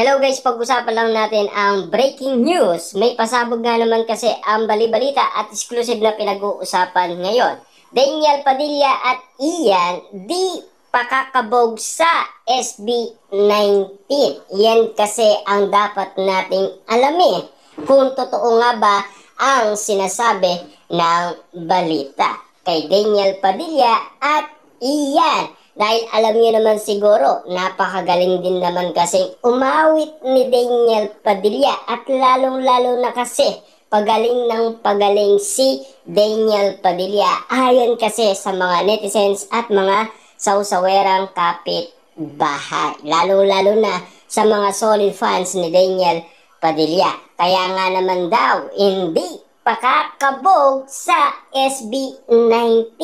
Hello guys, pag-usapan lang natin ang breaking news. May pasabog nga naman kasi ang balibalita at exclusive na pinag-uusapan ngayon. Daniel Padilla at Ian di pakakabog sa SB19. Yan kasi ang dapat nating alamin. Kung totoo nga ba ang sinasabi ng balita kay Daniel Padilla at Ian. Dahil alam niyo naman siguro, napakagaling din naman kasi umawit ni Daniel Padilla at lalong-lalo na kasi pagaling ng pagaling si Daniel Padilla ayon kasi sa mga netizens at mga sausawerang kapitbahay. Lalong-lalo na sa mga solid fans ni Daniel Padilla. Kaya nga naman daw, hindi pakakabog sa SB19.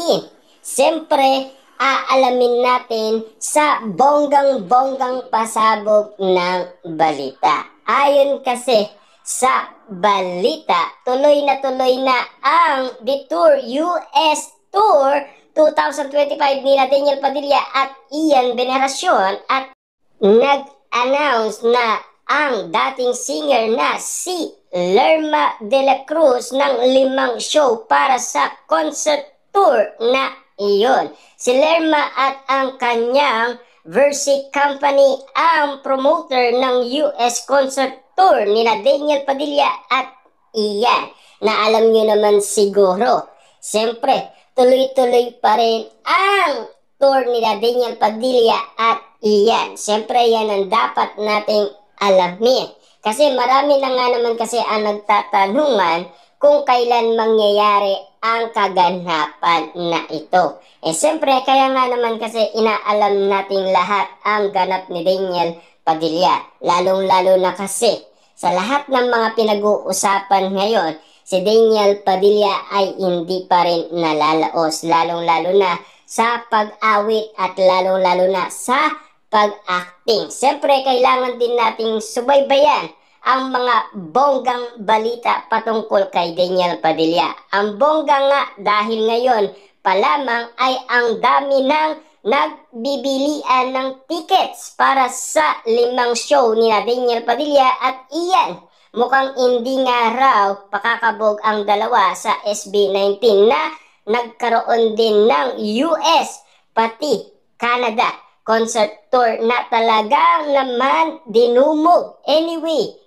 Siyempre, aalamin natin sa bonggang-bonggang pasabog ng balita. Ayon kasi sa balita, tuloy na ang Detour US Tour 2025 nila Daniel Padilla at Ian Veneracion at nag-announce na ang dating singer na si Lerma de la Cruz ng 5 show para sa concert tour na iyon. Si Lerma at ang kanyang Versi Company ang promoter ng US concert tour nila Daniel Padilla at Ian. Na alam nyo naman siguro, siyempre, tuloy-tuloy pa rin ang tour nila Daniel Padilla at Ian. Siyempre, yan ang dapat nating alamin. Kasi marami na nga naman kasi ang nagtatanungan kung kailan mangyayari ang kaganapan na ito. Siyempre, kaya nga naman kasi inaalam nating lahat ang ganap ni Daniel Padilla. Lalong-lalo na kasi sa lahat ng mga pinag-uusapan ngayon, si Daniel Padilla ay hindi pa rin nalalaos. Lalong-lalo na sa pag-awit at lalong-lalo na sa pag-acting. Siyempre, kailangan din nating subaybayan ang mga bonggang balita patungkol kay Daniel Padilla. Ang bongga nga dahil ngayon pa lamang ay ang dami ng nagbibilian ng tickets para sa 5 show ni Daniel Padilla at Ian. Mukhang hindi nga raw pakakabog ang dalawa sa SB19 na nagkaroon din ng US pati Canada concert tour na talagang naman dinumog. Anyway,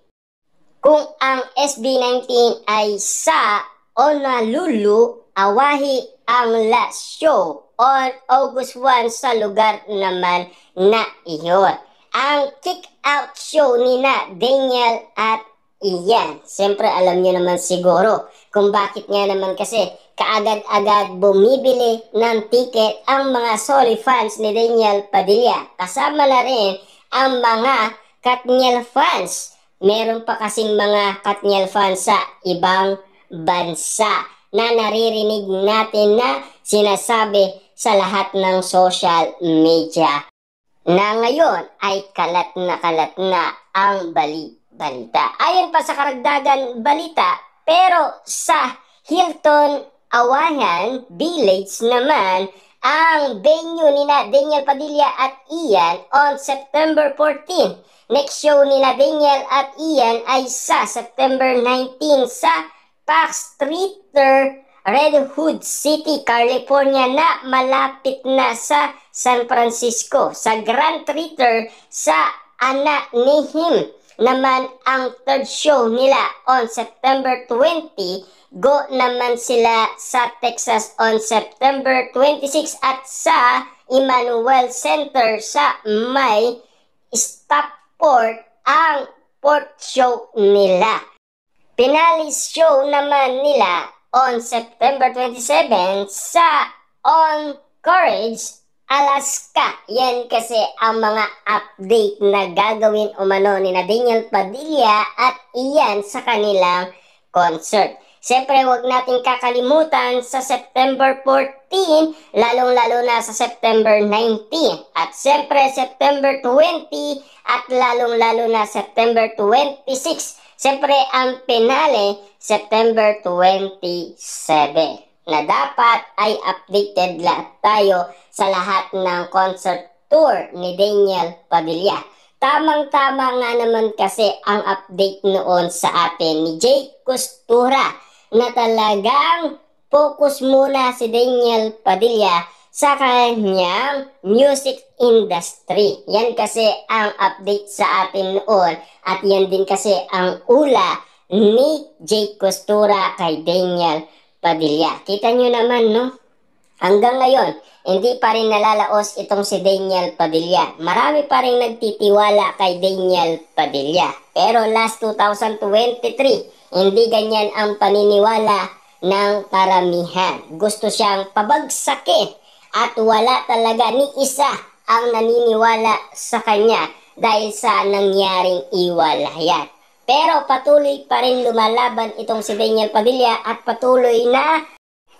kung ang SB19 ay sa Honolulu, Hawaii ang last show on August 1 sa lugar naman na iyon. Ang kick-out show ni na Daniel at Ian. Siyempre alam niyo naman siguro kung bakit nga naman kasi kaagad-agad bumibili ng ticket ang mga solid fans ni Daniel Padilla. Kasama na rin ang mga Katniel fans. Meron pa kasing mga Katniel fans sa ibang bansa na naririnig natin na sinasabi sa lahat ng social media na ngayon ay kalat na ang balita. Ayon pa sa karagdagan balita, pero sa Hilton Hawaiian Village naman ang venue ni Daniel Padilla at Ian on September 14. Next show ni Daniel at Ian ay sa September 19 sa Pax Theater, Red Hood City, California na malapit na sa San Francisco. Sa Grand Theater sa Anaheim naman ang third show nila on September 20. Go naman sila sa Texas on September 26 at sa Emmanuel Center sa May Stockport ang fourth show nila. Finalis show naman nila on September 27 sa On Courage, Alaska. Yan kasi ang mga update na gagawin umano ni Daniel Padilla at Ian sa kanilang concert. Siyempre, huwag natin kakalimutan sa September 14, lalong-lalo na sa September 19. At siyempre, September 20 at lalong-lalo na September 26. Siyempre, ang finale, September 27. Na dapat ay updated lahat tayo sa lahat ng concert tour ni Daniel Padilla. Tamang-tama nga naman kasi ang update noon sa atin ni Jake Costura na talagang focus muna si Daniel Padilla sa kanyang music industry. Yan kasi ang update sa atin noon at yan din kasi ang ula ni Jake Costura kay Daniel Padilla. Kita nyo naman, no? Hanggang ngayon, hindi pa rin nalalaos itong si Daniel Padilla. Marami pa rin nagtitiwala kay Daniel Padilla. Pero last 2023, hindi ganyan ang paniniwala ng karamihan. Gusto siyang pabagsakin at wala talaga ni isa ang naniniwala sa kanya dahil sa nangyaring iwalayan. Pero patuloy pa rin lumalaban itong si Daniel Padilla at patuloy na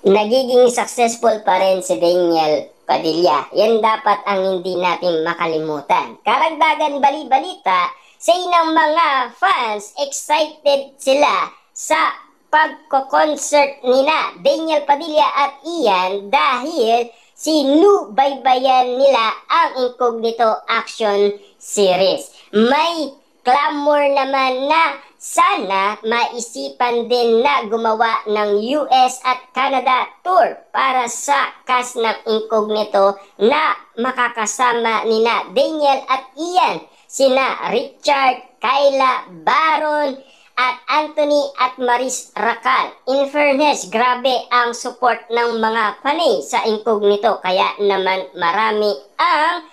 nagiging successful pa rin si Daniel Padilla. Yan dapat ang hindi natin makalimutan. Karagdagan bali-balita, sa ng mga fans, excited sila sa pagko-concert nila Daniel Padilla at Ian dahil sinubaybayan nila ang Incognito Action Series. May clamor naman na sana maisipan din na gumawa ng US at Canada tour para sa cast ng Incognito na makakasama nina Daniel at Ian, sina Richard, Kyla, Baron, at Anthony at Maris Racal. In fairness, grabe ang support ng mga panay sa Incognito kaya naman marami ang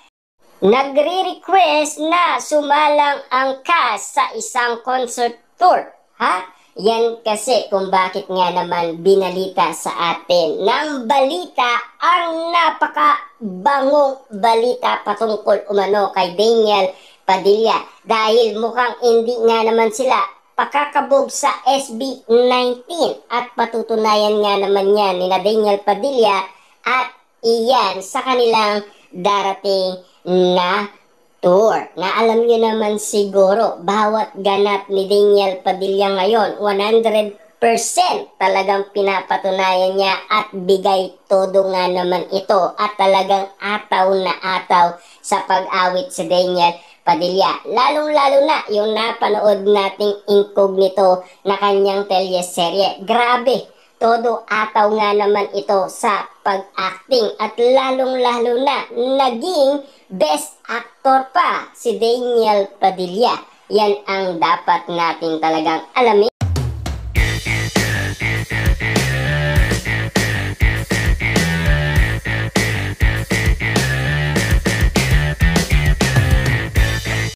nagre-request na sumalang ang cast sa isang concert tour. Ha? Yan kasi kung bakit nga naman binalita sa atin ng balita, ang napakabangong balita patungkol umano kay Daniel Padilla. Dahil mukhang hindi nga naman sila pakakabog sa SB19 at patutunayan nga naman yan ni Daniel Padilla at Ian sa kanilang darating na tour. Na alam nyo naman siguro, bawat ganap ni Daniel Padilla ngayon, 100% talagang pinapatunayan niya at bigay todo nga naman ito at talagang ataw na ataw sa pag-awit si Daniel Padilla. Lalong-lalo na yung napanood nating Incognito na kanyang teleserye. Grabe! Todo ataw nga naman ito sa pag-acting at lalong-lalo na naging best actor pa si Daniel Padilla. Yan ang dapat nating talagang alamin.